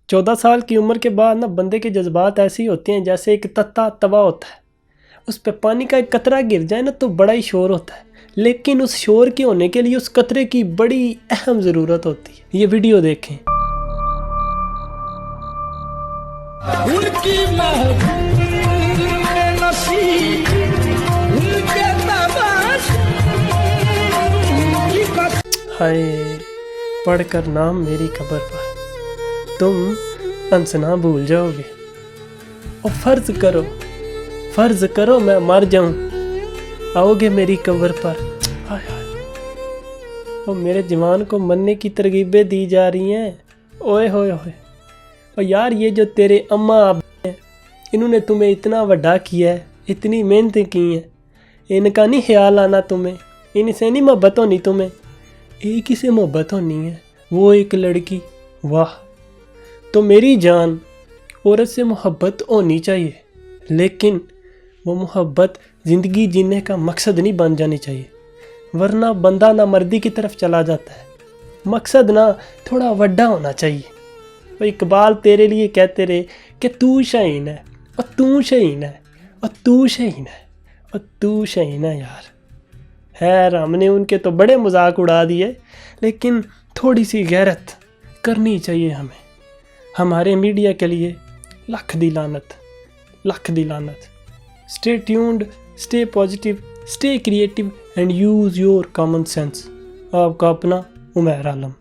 14 سال کی عمر کے بعد نا بندے کے جذبات ایسی ہوتے ہیں جیسے ایک تتا توا ہوتا ہے، اس پہ پانی کا ایک قطرہ گر جائے نا تو بڑا ہی شور ہوتا ہے، لیکن اس شور کے ہونے کے لیے اس قطرے کی بڑی اہم ضرورت ہوتی ہے۔ یہ ویڈیو دیکھیں۔ ہائے پڑھ کر نام میری قبر پر تم ہنسنا بھول جاؤ گے، اور فرض کرو میں مر جاؤں، آؤ گے میری قبر پر۔ ہائے ہائے، اور میرے جوان کو مرنے کی ترغیبیں دی جا رہی ہیں۔ اوئے ہوئے ہوئے، اور یار یہ جو تیرے اماں ابا ہیں، انہوں نے تمہیں اتنا بڑا کیا ہے، اتنی محنت کی ہیں، ان کا نہیں خیال آنا تمہیں؟ ان سے نہیں محبت ہونی تمہیں؟ ایک ہی سے محبت ہونی ہے، وہ ایک لڑکی۔ واہ، تو میری جان، عورت سے محبت ہونی چاہیے، لیکن وہ محبت زندگی جینے کا مقصد نہیں بن جانی چاہیے، ورنہ بندہ نہ مردی کی طرف چلا جاتا ہے۔ مقصد نہ تھوڑا وڈا ہونا چاہیے۔ وہ اقبال تیرے لیے کہتے رہے کہ تو شہین ہے، اور تو شہین ہے، اور تو شہین ہے، اور تو شہین ہے۔ یار خیر، ہم نے ان کے تو بڑے مذاق اڑا دیے، لیکن تھوڑی سی غیرت کرنی چاہیے ہمیں۔ ہمارے میڈیا کے لیے لکھ دی لعنت، لکھ دی لعنت۔ Stay tuned, stay positive, stay creative and use your common sense. آپ کا اپنا عمیر عالم۔